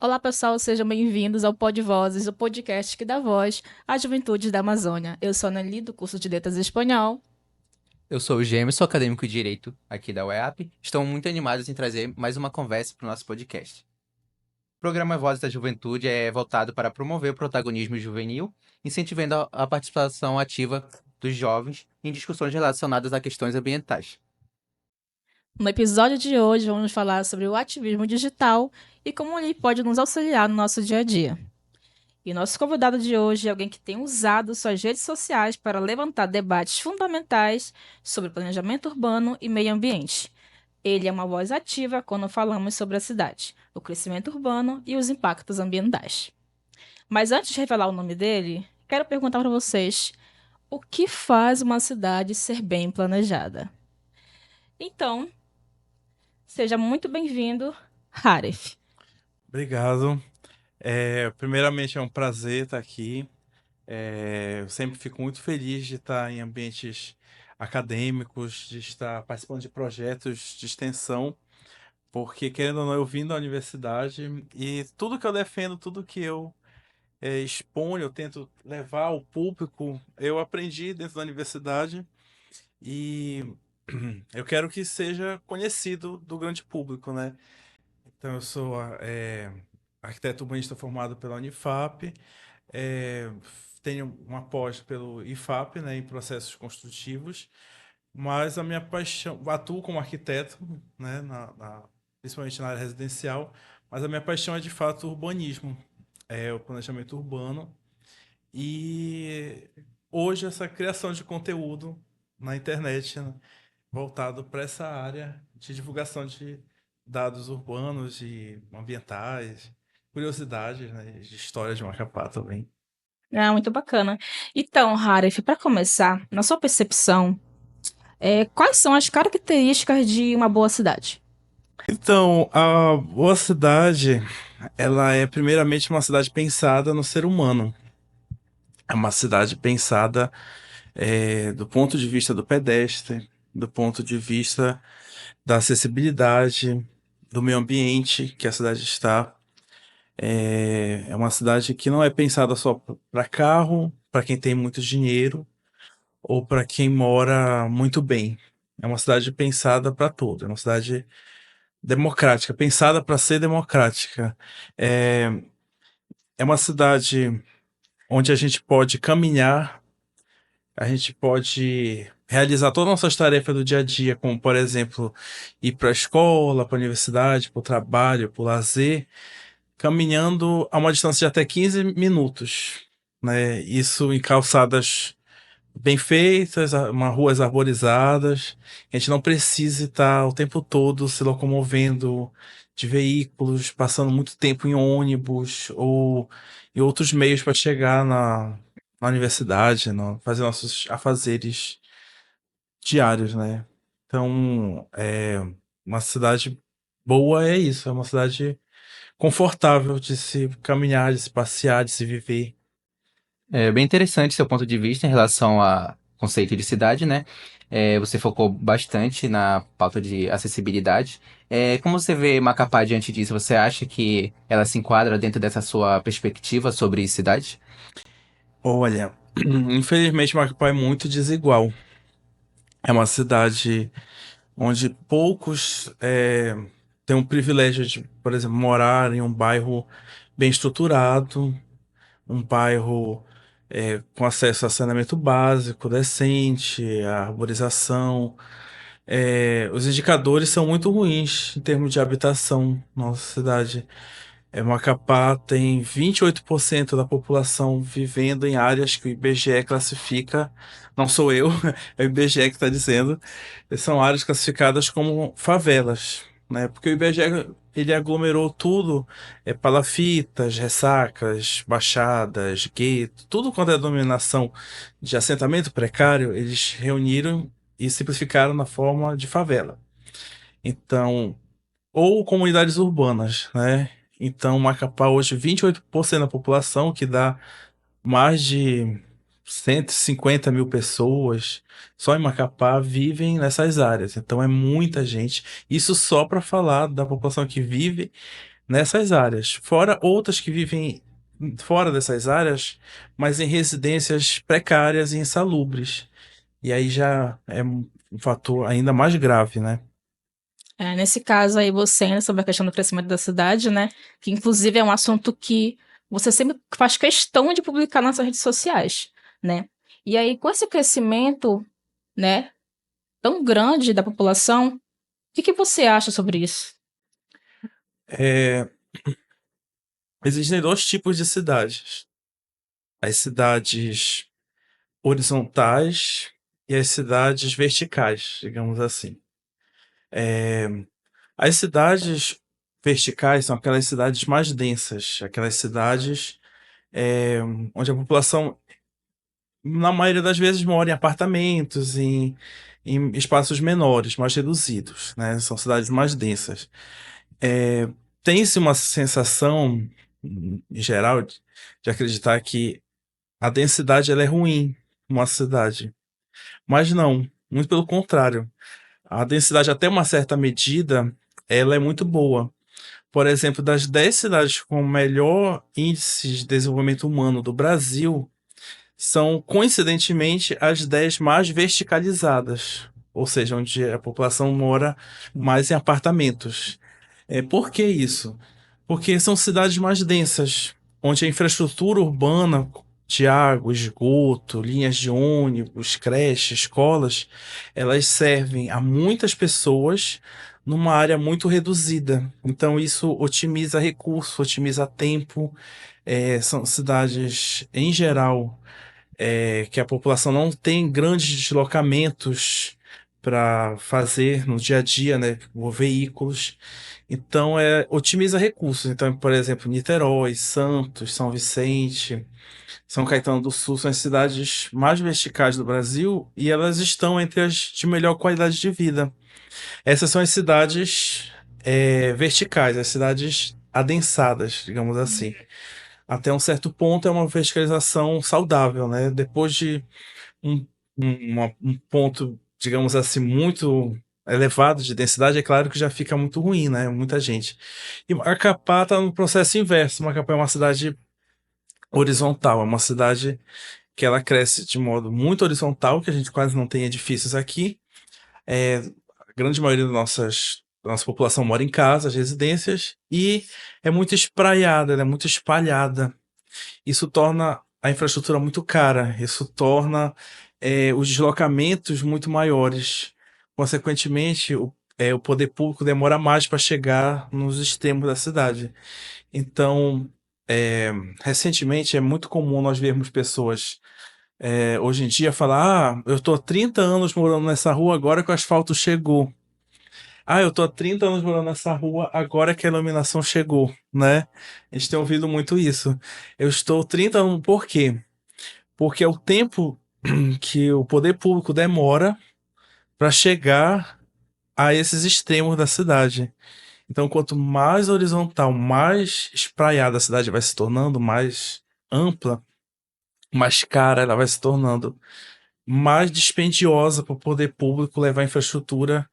Olá, pessoal, sejam bem-vindos ao Pod Vozes, o podcast que dá voz às juventudes da Amazônia. Eu sou a Nelly, do curso de Letras Espanhol. Eu sou o Gêmeo, sou acadêmico de Direito aqui da UEAP. Estou muito animados em trazer mais uma conversa para o nosso podcast. O programa Vozes da Juventude é voltado para promover o protagonismo juvenil, incentivando a participação ativa dos jovens em discussões relacionadas a questões ambientais. No episódio de hoje, vamos falar sobre o ativismo digital e como ele pode nos auxiliar no nosso dia a dia. E nosso convidado de hoje é alguém que tem usado suas redes sociais para levantar debates fundamentais sobre planejamento urbano e meio ambiente. Ele é uma voz ativa quando falamos sobre a cidade, o crescimento urbano e os impactos ambientais. Mas antes de revelar o nome dele, quero perguntar para vocês: o que faz uma cidade ser bem planejada? Então, seja muito bem-vindo, Harif. Obrigado. Primeiramente, é um prazer estar aqui. Eu sempre fico muito feliz de estar em ambientes acadêmicos, de estar participando de projetos de extensão, porque, querendo ou não, eu vim da universidade e tudo que eu defendo, tudo que eu exponho, eu tento levar ao público, eu aprendi dentro da universidade e eu quero que seja conhecido do grande público, né? Então, eu sou arquiteto urbanista formado pela Unifap, é, tenho uma pós pelo IFAP, né, em processos construtivos, mas a minha paixão, atuo como arquiteto, né, principalmente na área residencial, mas a minha paixão é de fato o urbanismo, é o planejamento urbano e hoje essa criação de conteúdo na internet, né, voltado para essa área de divulgação de dados urbanos e ambientais, curiosidades, né, de história de Macapá também. Ah, muito bacana. Então, Harif, para começar, na sua percepção, quais são as características de uma boa cidade? Então, a boa cidade, ela é primeiramente uma cidade pensada no ser humano. É uma cidade pensada do ponto de vista do pedestre, do ponto de vista da acessibilidade, do meio ambiente que a cidade está. É uma cidade que não é pensada só para carro, para quem tem muito dinheiro ou para quem mora muito bem. É uma cidade pensada para todo. É uma cidade democrática, pensada para ser democrática. É, é uma cidade onde a gente pode caminhar, a gente pode realizar todas as nossas tarefas do dia a dia, como, por exemplo, ir para a escola, para a universidade, para o trabalho, para o lazer, caminhando a uma distância de até 15 minutos, né? Isso em calçadas bem feitas, ruas arborizadas. A gente não precisa estar o tempo todo se locomovendo de veículos, passando muito tempo em ônibus ou em outros meios para chegar na universidade, fazer nossos afazeres diários, né? Então, uma cidade boa é isso, é uma cidade confortável de se caminhar, de se passear, de se viver. É bem interessante seu ponto de vista em relação ao conceito de cidade, né? Você focou bastante na pauta de acessibilidade. Como você vê Macapá diante disso? Você acha que ela se enquadra dentro dessa sua perspectiva sobre cidade? Olha, infelizmente Macapá é muito desigual. É uma cidade onde poucos têm o privilégio de, por exemplo, morar em um bairro bem estruturado, um bairro com acesso a saneamento básico, decente, a arborização. Os indicadores são muito ruins em termos de habitação na nossa cidade. Macapá tem 28% da população vivendo em áreas que o IBGE classifica, não sou eu, é o IBGE que está dizendo, são áreas classificadas como favelas, né? Porque o IBGE ele aglomerou tudo, palafitas, ressacas, baixadas, gueto, tudo quanto é denominação de assentamento precário, eles reuniram e simplificaram na forma de favela. Então, ou comunidades urbanas, né? Então, Macapá hoje, 28% da população, que dá mais de 150 mil pessoas, só em Macapá vivem nessas áreas. Então, é muita gente. Isso só para falar da população que vive nessas áreas. Fora outras que vivem fora dessas áreas, mas em residências precárias e insalubres. E aí já é um fator ainda mais grave, né? Nesse caso aí, você ainda sobre a questão do crescimento da cidade, né? Que inclusive é um assunto que você sempre faz questão de publicar nas suas redes sociais, né? E aí, com esse crescimento, né, tão grande da população, o que você acha sobre isso? É, existem dois tipos de cidades: as cidades horizontais e as cidades verticais, digamos assim. É, as cidades verticais são aquelas cidades mais densas, aquelas cidades é, onde a população, na maioria das vezes, mora em apartamentos, em espaços menores, mais reduzidos, né? São cidades mais densas. É, tem-se uma sensação, em geral, de acreditar que a densidade ela é ruim numa cidade. Mas não, muito pelo contrário. A densidade, até uma certa medida, ela é muito boa. Por exemplo, das 10 cidades com o melhor índice de desenvolvimento humano do Brasil, são coincidentemente as 10 mais verticalizadas, ou seja, onde a população mora mais em apartamentos. Por que isso? Porque são cidades mais densas, onde a infraestrutura urbana de água, esgoto, linhas de ônibus, creches, escolas, elas servem a muitas pessoas numa área muito reduzida. Então isso otimiza recurso, otimiza tempo. São cidades, em geral, que a população não tem grandes deslocamentos para fazer no dia a dia, né, por veículos. Então, otimiza recursos. Então, por exemplo, Niterói, Santos, São Vicente, São Caetano do Sul são as cidades mais verticais do Brasil e elas estão entre as de melhor qualidade de vida. Essas são as cidades verticais, as cidades adensadas, digamos assim. Até um certo ponto é uma verticalização saudável, né? Depois de um, um ponto, digamos assim, muito elevado de densidade, é claro que já fica muito ruim, né? Muita gente. E Macapá está no processo inverso. Macapá é uma cidade horizontal, é uma cidade que ela cresce de modo muito horizontal, que a gente quase não tem edifícios aqui. A grande maioria da nossa população mora em casas, residências, e é muito espraiada, ela é muito espalhada. Isso torna a infraestrutura muito cara, isso torna os deslocamentos muito maiores. Consequentemente, o poder público demora mais para chegar nos extremos da cidade. Então, recentemente é muito comum nós vermos pessoas hoje em dia falar: eu estou há 30 anos morando nessa rua, agora que o asfalto chegou. Eu tô há 30 anos morando nessa rua, agora que a iluminação chegou, né? A gente tem ouvido muito isso. Eu estou 30 anos, por quê? Porque é o tempo que o poder público demora para chegar a esses extremos da cidade. Então, quanto mais horizontal, mais espraiada a cidade vai se tornando, mais ampla, mais cara ela vai se tornando, mais dispendiosa para o poder público levar infraestrutura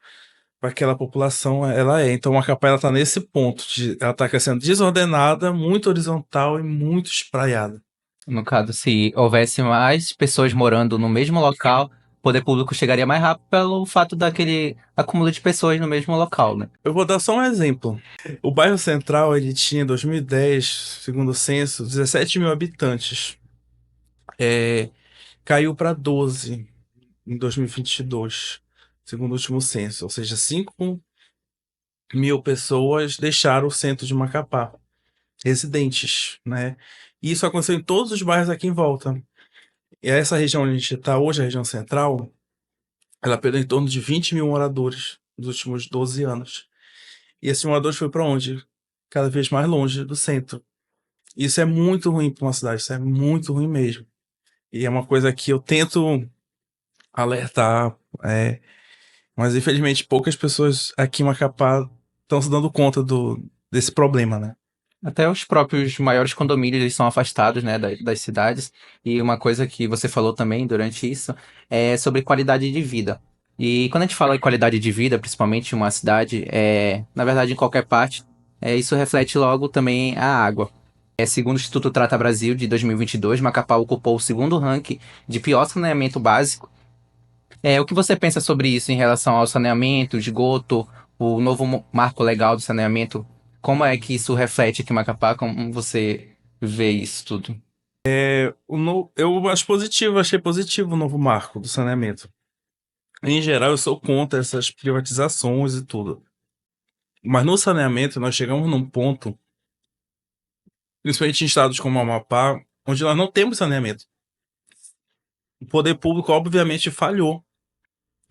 para aquela população ela é. Então a capela está nesse ponto, ela está crescendo desordenada, muito horizontal e muito espraiada. No caso, se houvesse mais pessoas morando no mesmo local, o poder público chegaria mais rápido pelo fato daquele acúmulo de pessoas no mesmo local, né? Eu vou dar só um exemplo. O bairro Central, ele tinha em 2010, segundo o censo, 17 mil habitantes. Caiu para 12 em 2022, segundo o último censo. Ou seja, 5 mil pessoas deixaram o centro de Macapá, residentes, né? E isso aconteceu em todos os bairros aqui em volta. E essa região onde a gente está hoje, a região central, ela perdeu em torno de 20 mil moradores nos últimos 12 anos. E esses moradores foram para onde? Cada vez mais longe do centro. Isso é muito ruim para uma cidade, isso é muito ruim mesmo. E é uma coisa que eu tento alertar, mas infelizmente poucas pessoas aqui em Macapá estão se dando conta desse problema, né? Até os próprios maiores condomínios eles são afastados, né, das cidades. E uma coisa que você falou também durante isso é sobre qualidade de vida. E quando a gente fala em qualidade de vida, principalmente em uma cidade, na verdade em qualquer parte, isso reflete logo também a água. Segundo o Instituto Trata Brasil, de 2022, Macapá ocupou o segundo ranking de pior saneamento básico. O que você pensa sobre isso em relação ao saneamento, esgoto, o novo marco legal do saneamento? Como é que isso reflete aqui em Macapá? Como você vê isso tudo? Eu acho positivo, achei positivo o novo marco do saneamento. Em geral, eu sou contra essas privatizações e tudo. Mas no saneamento, nós chegamos num ponto, principalmente em estados como o Amapá, onde nós não temos saneamento. O poder público, obviamente, falhou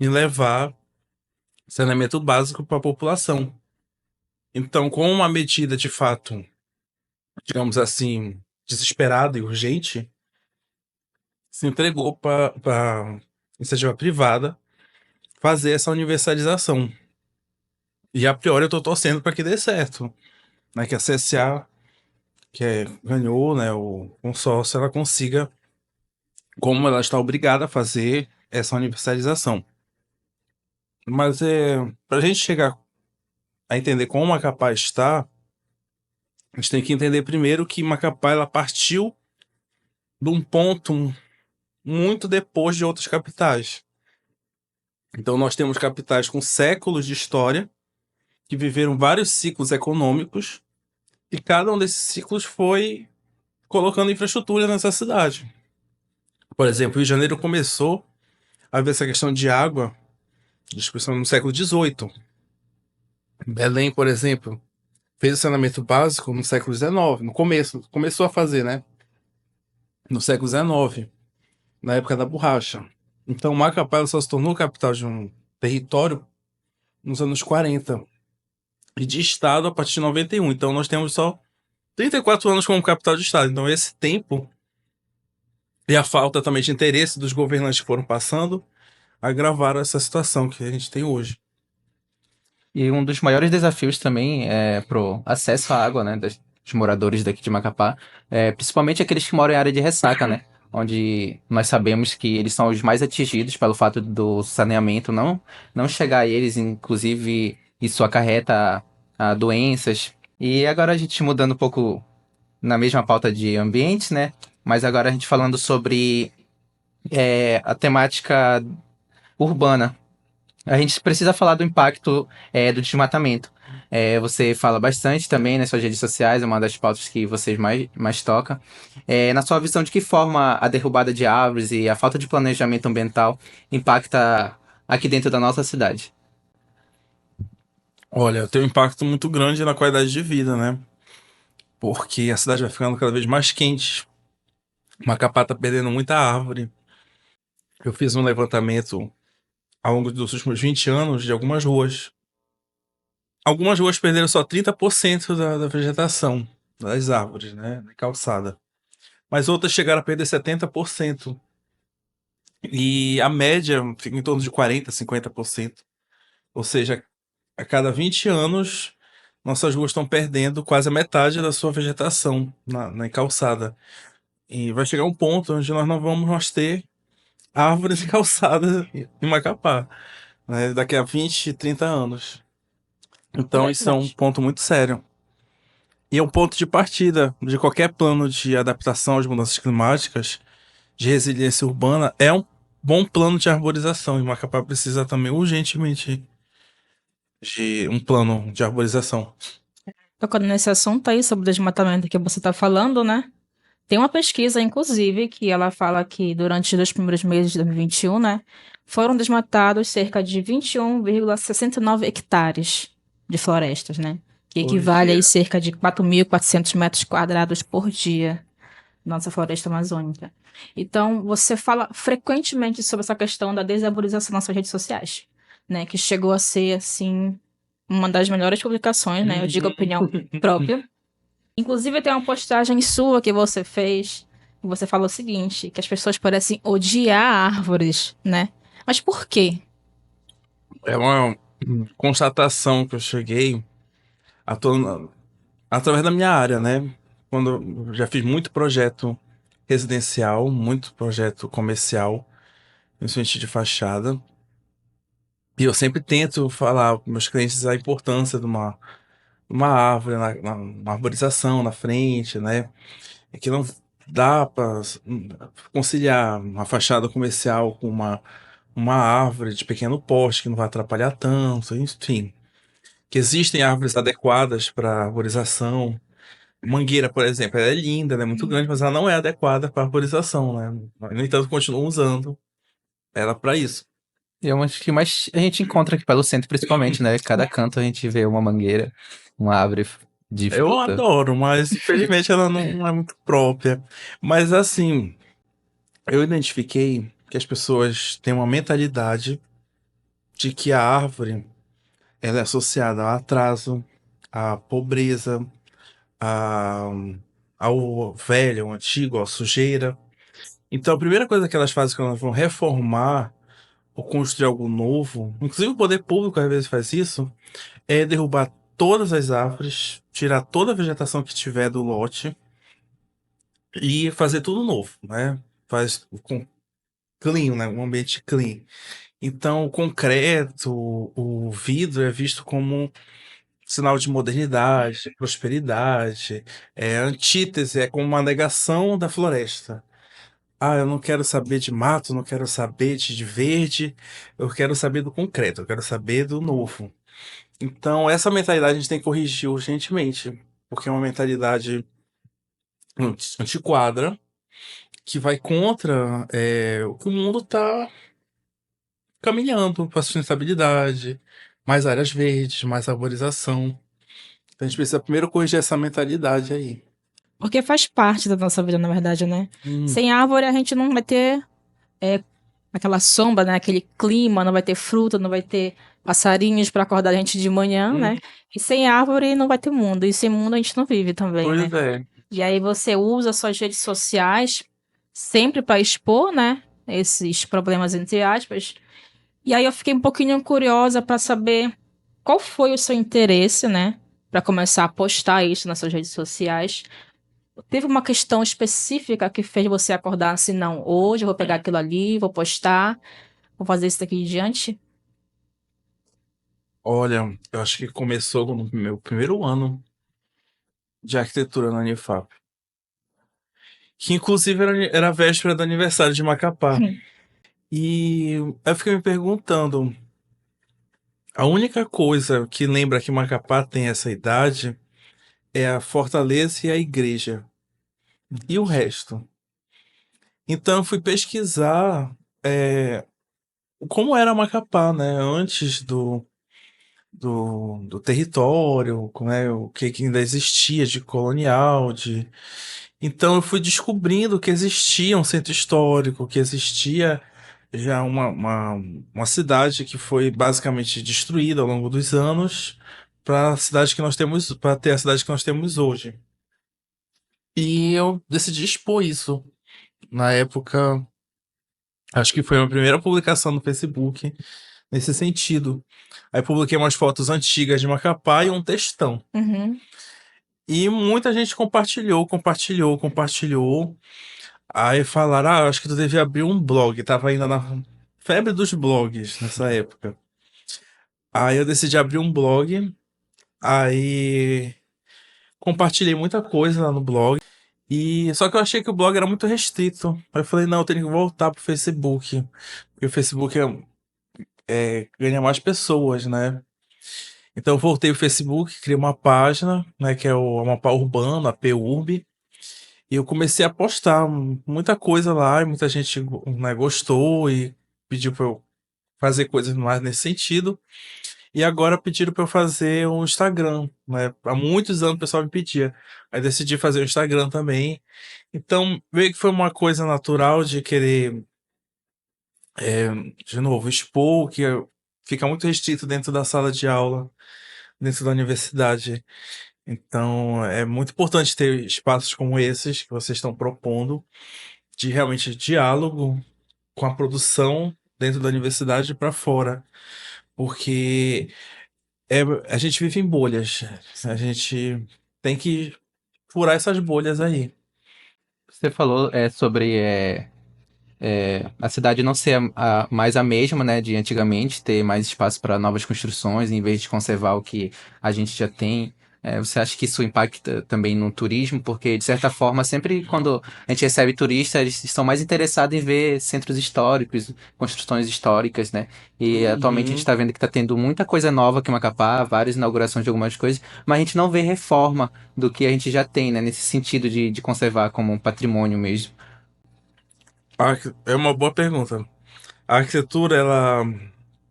em levar saneamento básico para a população. Então, com uma medida de fato, digamos assim, desesperada e urgente, se entregou para a iniciativa privada fazer essa universalização. E a priori eu estou torcendo para que dê certo, né? Que a CSA, ganhou, né, o consórcio, ela consiga, como ela está obrigada a fazer essa universalização. Mas para a gente chegar a entender como Macapá está, a gente tem que entender primeiro que Macapá ela partiu de um ponto muito depois de outras capitais. Então nós temos capitais com séculos de história, que viveram vários ciclos econômicos, e cada um desses ciclos foi colocando infraestrutura nessa cidade. Por exemplo, o Rio de Janeiro começou a ver essa questão de água, distribuição no século XVIII. Belém, por exemplo, fez o saneamento básico no século XIX, no começo, começou a fazer, né? No século XIX, na época da borracha. Então, Macapá ela só se tornou capital de um território nos anos 40 e de estado a partir de 91. Então, nós temos só 34 anos como capital de estado. Então, esse tempo e a falta também de interesse dos governantes que foram passando agravaram essa situação que a gente tem hoje. E um dos maiores desafios também é pro acesso à água, né, dos moradores daqui de Macapá, principalmente aqueles que moram em área de ressaca, né, onde nós sabemos que eles são os mais atingidos pelo fato do saneamento não chegar a eles, inclusive isso acarreta a doenças. E agora a gente mudando um pouco na mesma pauta de ambiente, né, mas agora a gente falando sobre a temática urbana. A gente precisa falar do impacto do desmatamento. Você fala bastante também nas suas redes sociais, é uma das pautas que vocês mais tocam. Na sua visão, de que forma a derrubada de árvores e a falta de planejamento ambiental impacta aqui dentro da nossa cidade? Olha, tem um impacto muito grande na qualidade de vida, né? Porque a cidade vai ficando cada vez mais quente. Macapá tá perdendo muita árvore. Eu fiz um levantamento ao longo dos últimos 20 anos de algumas ruas. Algumas ruas perderam só 30% da vegetação das árvores, né? Da calçada. Mas outras chegaram a perder 70%. E a média fica em torno de 40%, 50%. Ou seja, a cada 20 anos, nossas ruas estão perdendo quase a metade da sua vegetação na calçada. E vai chegar um ponto onde nós não vamos mais ter árvores e calçadas em Macapá, né? Daqui a 20, 30 anos. Então isso é um Verdade. ponto muito sério. E é um ponto de partida de qualquer plano de adaptação às mudanças climáticas, de resiliência urbana, é um bom plano de arborização. E Macapá precisa também urgentemente de um plano de arborização. Tocando nesse assunto aí sobre o desmatamento que você está falando, né? Tem uma pesquisa, inclusive, que ela fala que durante os 2 primeiros meses de 2021, né, foram desmatados cerca de 21,69 hectares de florestas, né? Que Por equivale dia. a cerca de 4.400 metros quadrados por dia, nossa floresta amazônica. Então, você fala frequentemente sobre essa questão da desarborização nas suas redes sociais, né? Que chegou a ser, assim, uma das melhores publicações, né? Eu digo opinião própria. Inclusive, tem uma postagem sua que você fez, que você falou o seguinte, que as pessoas parecem odiar árvores, né? Mas por quê? É uma constatação que eu cheguei através da minha área, né? Quando eu já fiz muito projeto residencial, muito projeto comercial, principalmente de fachada. E eu sempre tento falar para meus clientes a importância uma árvore, uma arborização na frente, né? É que não dá para conciliar uma fachada comercial com uma árvore de pequeno porte que não vai atrapalhar tanto, enfim. Que existem árvores adequadas para arborização. Mangueira, por exemplo, ela é linda, ela é muito grande, mas ela não é adequada para arborização, né? No entanto, continuam usando ela para isso. E é uma das que mais a gente encontra aqui pelo centro, principalmente, né? Cada canto a gente vê uma mangueira, uma árvore de Eu fruta. adoro, mas infelizmente ela não é muito própria. Mas assim, eu identifiquei que as pessoas têm uma mentalidade de que a árvore ela é associada ao atraso, à pobreza, a, ao velho, ao antigo, à sujeira. Então a primeira coisa que elas fazem quando elas vão reformar ou construir algo novo, inclusive o poder público às vezes faz isso, é derrubar todas as árvores, tirar toda a vegetação que tiver do lote e fazer tudo novo, né? Faz com clean, né? Um ambiente clean. Então, o concreto, o vidro é visto como sinal de modernidade, prosperidade, é antítese, é como uma negação da floresta. Ah, eu não quero saber de mato, não quero saber de verde, eu quero saber do concreto, eu quero saber do novo. Então, essa mentalidade a gente tem que corrigir urgentemente, porque é uma mentalidade antiquada que vai contra o que o mundo está caminhando para sustentabilidade, mais áreas verdes, mais arborização. Então, a gente precisa primeiro corrigir essa mentalidade aí. Porque faz parte da nossa vida, na verdade, né? Hum, Sem árvore a gente não vai ter aquela sombra, né? Aquele clima, não vai ter fruta, não vai ter passarinhos para acordar a gente de manhã, né? E sem árvore não vai ter mundo. E sem mundo a gente não vive também, né? pois é. E aí você usa suas redes sociais sempre para expor, né? Esses problemas, entre aspas. E aí eu fiquei um pouquinho curiosa para saber qual foi o seu interesse, né? Para começar a postar isso nas suas redes sociais. Teve uma questão específica que fez você acordar assim, não, hoje eu vou pegar aquilo ali, vou postar, vou fazer isso daqui em diante? Olha, eu acho que começou no meu primeiro ano de arquitetura na Unifap. Que inclusive era a véspera do aniversário de Macapá. E eu fiquei me perguntando, a única coisa que lembra que Macapá tem essa idade é a fortaleza e a igreja. E o resto? Então eu fui pesquisar como era Macapá, né? Antes do território, né? O que ainda existia de colonial, de... Então eu fui descobrindo que existia um centro histórico, que existia já uma cidade que foi basicamente destruída ao longo dos anos para a cidade que nós temos, para ter a cidade que nós temos hoje. E eu decidi expor isso. Na época, acho que foi a minha primeira publicação no Facebook nesse sentido. Aí publiquei umas fotos antigas de Macapá e um textão. Uhum. E muita gente compartilhou. Aí falaram, acho que tu devia abrir um blog. Tava ainda na febre dos blogs nessa época. Aí eu decidi abrir um blog. Aí compartilhei muita coisa lá no blog. E só que eu achei que o blog era muito restrito. Aí eu falei, não, eu tenho que voltar pro Facebook. Porque o Facebook ganha mais pessoas, né? Então eu voltei pro Facebook, criei uma página, né, que é o Amapá Urbano, a PURB. E eu comecei a postar muita coisa lá, e muita gente, né, gostou e pediu para eu fazer coisas mais nesse sentido. E agora pediram para eu fazer um Instagram, né? Há muitos anos o pessoal me pedia. Aí decidi fazer o Instagram também. Então, meio que foi uma coisa natural de querer, é, de novo, expor que fica muito restrito dentro da sala de aula, dentro da universidade. Então, é muito importante ter espaços como esses que vocês estão propondo, de realmente diálogo com a produção dentro da universidade para fora, porque a gente vive em bolhas, a gente tem que furar essas bolhas aí. Você falou sobre a cidade não ser mais a mesma, né, de antigamente, ter mais espaço para novas construções, em vez de conservar o que a gente já tem Você acha que isso impacta também no turismo? Porque, de certa forma, sempre quando a gente recebe turistas, eles estão mais interessados em ver centros históricos, construções históricas, né? E atualmente a gente Uhum. está vendo que está tendo muita coisa nova aqui em Macapá, várias inaugurações de algumas coisas, mas a gente não vê reforma do que a gente já tem, né? Nesse sentido de conservar como um patrimônio mesmo. É uma boa pergunta. A arquitetura, ela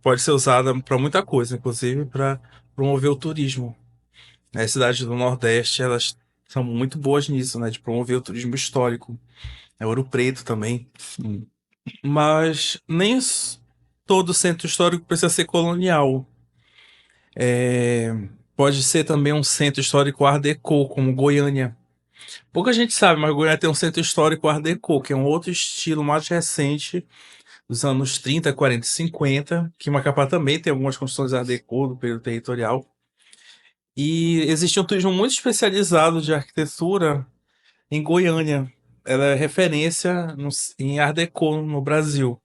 pode ser usada para muita coisa, inclusive para promover o turismo. As cidades do Nordeste, elas são muito boas nisso, né? De promover o turismo histórico. É Ouro Preto também. Sim. Mas nem todo centro histórico precisa ser colonial. É, pode ser também um centro histórico Art Deco, como Goiânia. Pouca gente sabe, mas Goiânia tem um centro histórico Art Deco, que é um outro estilo mais recente, dos anos 30, 40 e 50, que Macapá também tem algumas construções Art Deco do período territorial. E existe um turismo muito especializado de arquitetura em Goiânia. Ela é referência em Art Deco no Brasil.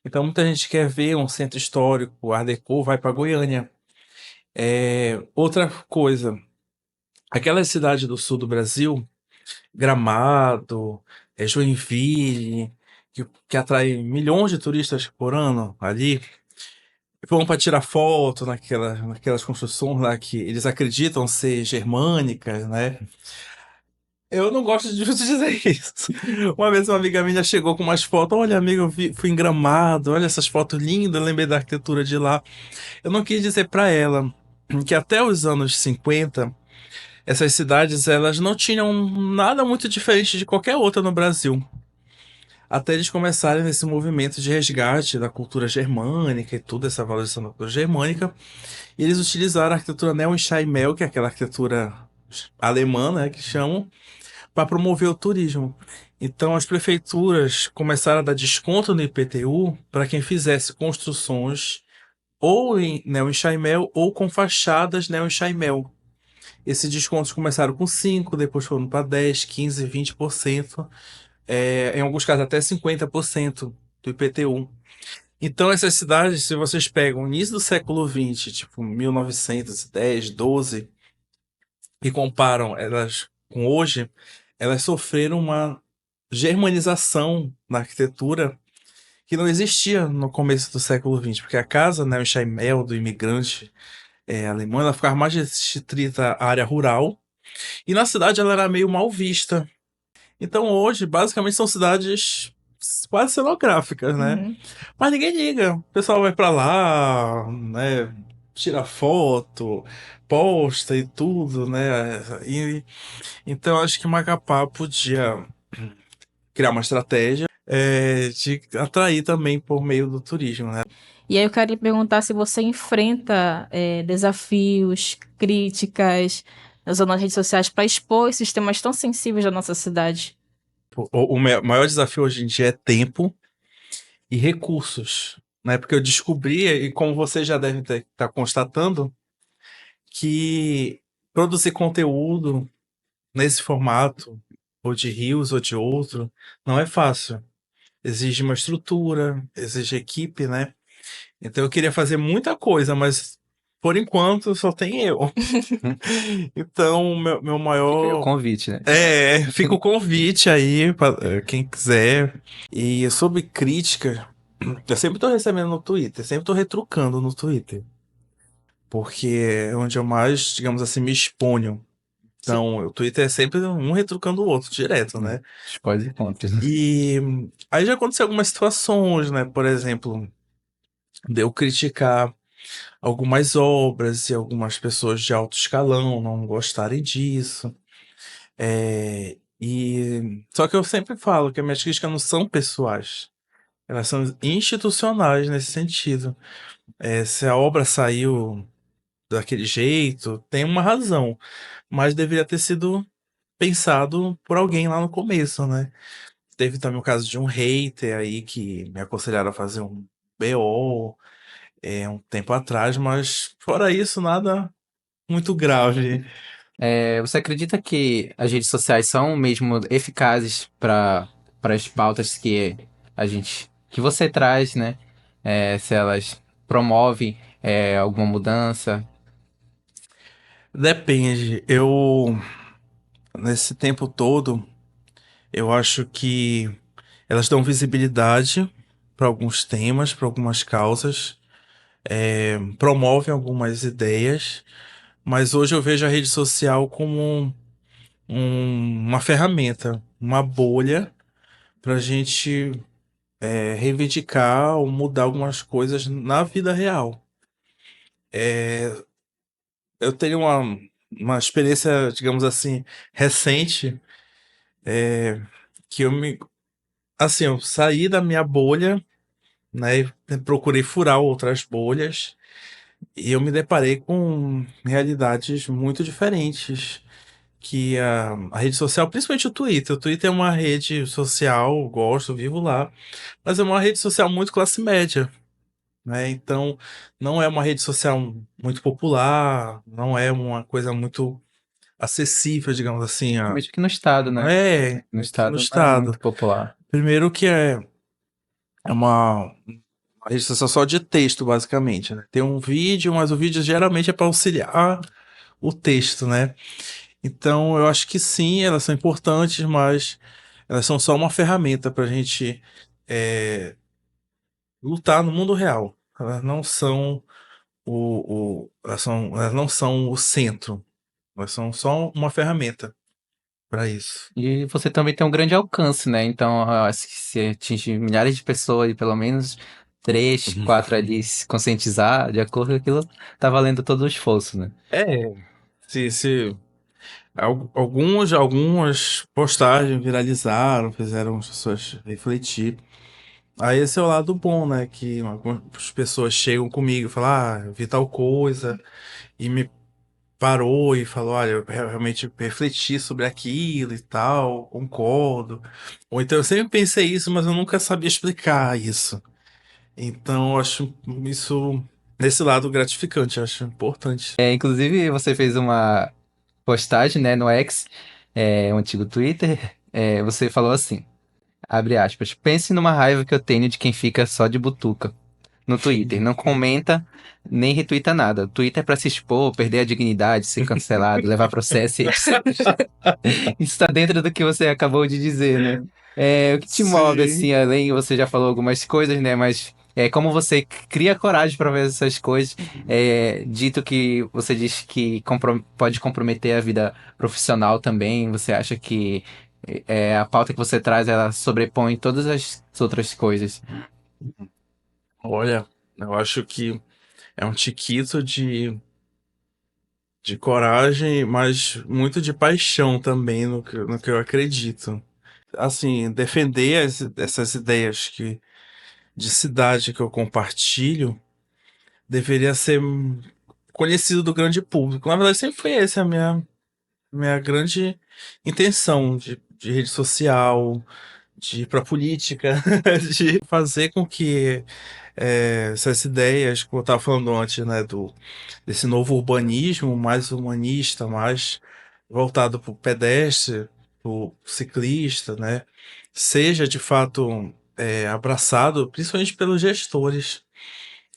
Então muita gente quer ver um centro histórico Art Deco, vai para Goiânia. Outra coisa, aquela cidade do sul do Brasil, Gramado, Joinville, que atrai milhões de turistas por ano ali, vão para tirar foto naquelas construções lá que eles acreditam ser germânicas, né? Eu não gosto de dizer isso. Uma vez uma amiga minha chegou com umas fotos. Olha, amigo, fui em Gramado, olha essas fotos lindas, eu lembrei da arquitetura de lá. Eu não quis dizer para ela que até os anos 50 essas cidades elas não tinham nada muito diferente de qualquer outra no Brasil. Até eles começarem nesse movimento de resgate da cultura germânica e toda essa valorização da cultura germânica, e eles utilizaram a arquitetura Neo-Steinmeier, que é aquela arquitetura alemã, né, que chamam, para promover o turismo. Então as prefeituras começaram a dar desconto no IPTU para quem fizesse construções ou em Neo-Steinmeier ou com fachadas Neo-Steinmeier. Esses descontos começaram com 5, depois foram para 10, 15, 20%, em alguns casos até 50% do IPTU. Então essas cidades, se vocês pegam o início do século XX, tipo 1910, 12, e comparam elas com hoje, elas sofreram uma germanização na arquitetura que não existia no começo do século XX, porque a casa, né, o Steinmeier do imigrante alemão, ela ficava mais restrita à área rural, e na cidade ela era meio mal vista. Então hoje, basicamente, são cidades quase cenográficas, né? Uhum. Mas ninguém liga. O pessoal vai pra lá, né? Tira foto, posta e tudo, né? Então acho que Macapá podia criar uma estratégia de atrair também por meio do turismo, né? E aí eu quero lhe perguntar se você enfrenta desafios, críticas nas redes sociais para expor esses temas tão sensíveis da nossa cidade. O maior desafio hoje em dia é tempo e recursos, né? Porque eu descobri, e como você já deve estar constatando, que produzir conteúdo nesse formato, ou de Reels ou de outro, não é fácil. Exige uma estrutura, exige equipe, né? Então eu queria fazer muita coisa, mas por enquanto só tem eu. Então, meu Fica aí o maior. convite, né? Fica o convite aí para quem quiser. E sobre crítica, eu sempre tô recebendo no Twitter, sempre tô retrucando no Twitter. Porque é onde eu mais, digamos assim, me exponho. Então, o Twitter é sempre um retrucando o outro, direto, né? Os pós e contras. E aí já aconteceu algumas situações, né? Por exemplo, de eu criticar algumas obras e algumas pessoas de alto escalão não gostarem disso. Só que eu sempre falo que as minhas críticas não são pessoais, elas são institucionais nesse sentido. Se a obra saiu daquele jeito, tem uma razão, mas deveria ter sido pensado por alguém lá no começo, né? Teve também o caso de um hater aí que me aconselharam a fazer um BO um tempo atrás, mas fora isso, nada muito grave. Você acredita que as redes sociais são mesmo eficazes para as pautas que você traz, né? Se elas promovem alguma mudança? Depende. Nesse tempo todo, eu acho que elas dão visibilidade para alguns temas, para algumas causas, promovem algumas ideias, mas hoje eu vejo a rede social como uma ferramenta, uma bolha para a gente reivindicar ou mudar algumas coisas na vida real. Eu tenho uma experiência, digamos assim, recente, que assim, eu saí da minha bolha, né, e procurei furar outras bolhas, e eu me deparei com realidades muito diferentes que a rede social, principalmente o Twitter. O Twitter é uma rede social, eu gosto, vivo lá, mas é uma rede social muito classe média, né? Então, não é uma rede social muito popular, não é uma coisa muito acessível, digamos assim, Principalmente aqui no estado, né? No aqui no estado não é estado. muito popular. Primeiro que é uma rede social só de texto, basicamente, né? Tem um vídeo, mas o vídeo geralmente é para auxiliar o texto, né? Então, eu acho que sim, elas são importantes, mas elas são só uma ferramenta para a gente é, lutar no mundo real. Elas não são elas não são o centro. Elas são só uma ferramenta para isso. E você também tem um grande alcance, né? Então, eu acho que se atingir milhares de pessoas e pelo menos três, quatro ali se conscientizar, de acordo com aquilo, tá valendo todo o esforço, né? É, se algumas postagens viralizaram, fizeram as pessoas refletir. Aí esse é o lado bom, né? Que algumas pessoas chegam comigo e falam, eu vi tal coisa, e me parou e falou, olha, eu realmente refleti sobre aquilo e tal, concordo. Ou então eu sempre pensei isso, mas eu nunca sabia explicar isso. Então eu acho isso, nesse lado gratificante, eu acho importante. Inclusive, você fez uma postagem, né, no X, o antigo Twitter, você falou assim, abre aspas, pense numa raiva que eu tenho de quem fica só de butuca no Twitter, não comenta nem retuita nada. O Twitter é pra se expor, perder a dignidade, ser cancelado, levar processo e etc. Isso tá dentro do que você acabou de dizer, né? O que te move, Sim. assim, além, você já falou algumas coisas, né? Mas como você cria coragem para ver essas coisas, dito que você diz que pode comprometer a vida profissional também, você acha que a pauta que você traz, ela sobrepõe todas as outras coisas? Olha, eu acho que é um tiquito de coragem, mas muito de paixão também no que eu acredito. Assim, defender essas ideias de cidade que eu compartilho deveria ser conhecido do grande público. Na verdade, sempre foi essa a minha grande intenção de rede social, de ir para política, de fazer com que essas ideias, como eu estava falando antes, né, desse novo urbanismo mais humanista, mais voltado para o pedestre, para o ciclista, né, seja de fato abraçado, principalmente pelos gestores.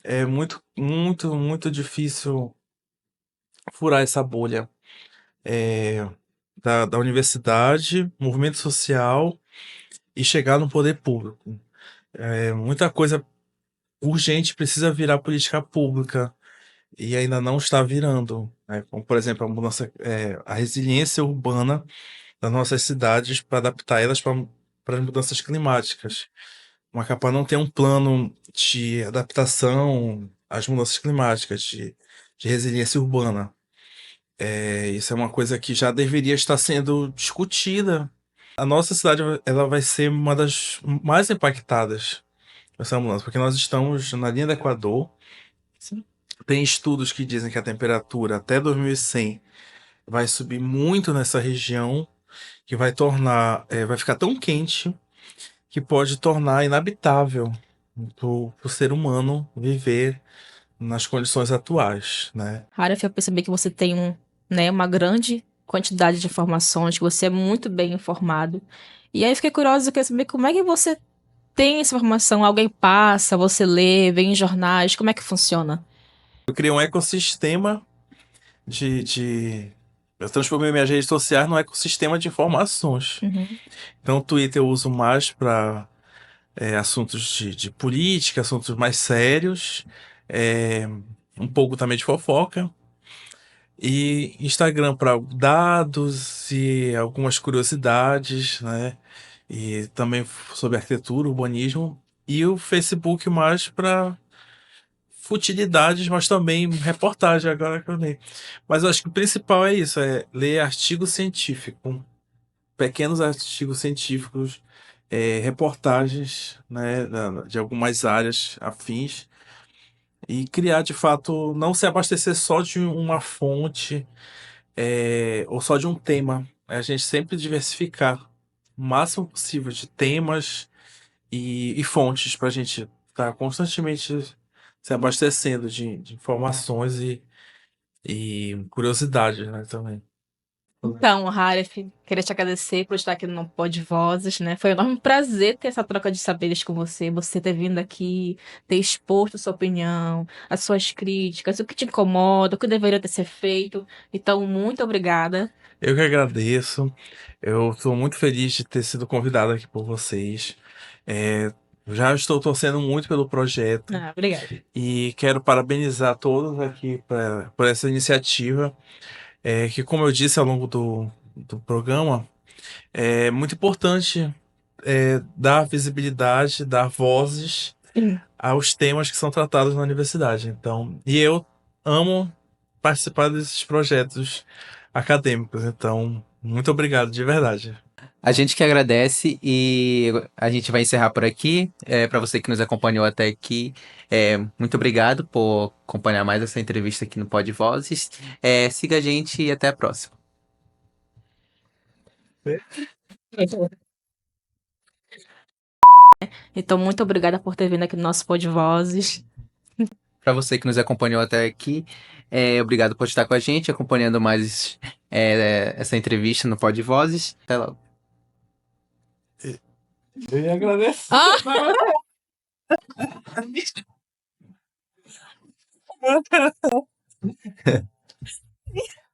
É muito, muito, muito difícil furar essa bolha da universidade, movimento social e chegar no poder público. Muita coisa urgente precisa virar política pública e ainda não está virando, né? Como, por exemplo, a resiliência urbana das nossas cidades para adaptar elas para as mudanças climáticas. O Macapá não tem um plano de adaptação às mudanças climáticas, de resiliência urbana. Isso é uma coisa que já deveria estar sendo discutida. A nossa cidade ela vai ser uma das mais impactadas com essa mudança, porque nós estamos na linha do Equador. Sim. Tem estudos que dizem que a temperatura até 2100 vai subir muito nessa região, que vai ficar tão quente que pode tornar inabitável para o ser humano viver nas condições atuais, né? Arif, eu percebi que você tem uma grande quantidade de informações, que você é muito bem informado. E aí eu fiquei curiosa, eu queria saber como é que você tem essa informação? Alguém passa, você lê, vê em jornais, como é que funciona? Eu criei um ecossistema Eu transformei minhas redes sociais num ecossistema de informações. Então, o Twitter eu uso mais para assuntos de política, assuntos mais sérios, é, um pouco também de fofoca. E Instagram para dados e algumas curiosidades, né? E também sobre arquitetura, urbanismo. E o Facebook mais para futilidades, mas também reportagem agora que eu leio. Mas eu acho que o principal é isso, é ler artigo científico, pequenos artigos científicos, reportagens, né, de algumas áreas afins e criar de fato, não se abastecer só de uma fonte ou só de um tema. É a gente sempre diversificar o máximo possível de temas e fontes para a gente estar constantemente se abastecendo de informações e curiosidades, né, também. Então, Haref, queria te agradecer por estar aqui no Pod Vozes, né? Foi um enorme prazer ter essa troca de saberes com você, você ter vindo aqui, ter exposto sua opinião, as suas críticas, o que te incomoda, o que deveria ter sido feito. Então, muito obrigada. Eu que agradeço. Eu estou muito feliz de ter sido convidado aqui por vocês. É, já estou torcendo muito pelo projeto Obrigada. e quero parabenizar todos aqui por essa iniciativa, que, como eu disse ao longo do programa, é muito importante dar visibilidade, dar vozes Sim. aos temas que são tratados na universidade. Então, e eu amo participar desses projetos acadêmicos. Então, muito obrigado de verdade. A gente que agradece e a gente vai encerrar por aqui. Para você que nos acompanhou até aqui, muito obrigado por acompanhar mais essa entrevista aqui no Pod Vozes. Siga a gente e até a próxima. Então, muito obrigada por ter vindo aqui no nosso Pod Vozes. Para você que nos acompanhou até aqui, obrigado por estar com a gente, acompanhando mais essa entrevista no Pod Vozes. Até logo. Eu ia agradecer.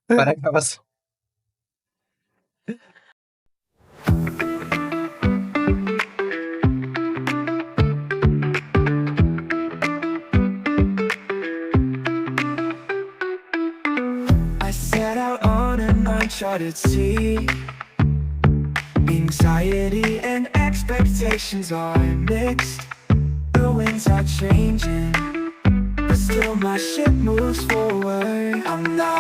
Para a gravação. I set out on an uncharted sea. Anxiety and expectations are mixed. The winds are changing, but still my ship moves forward. I'm not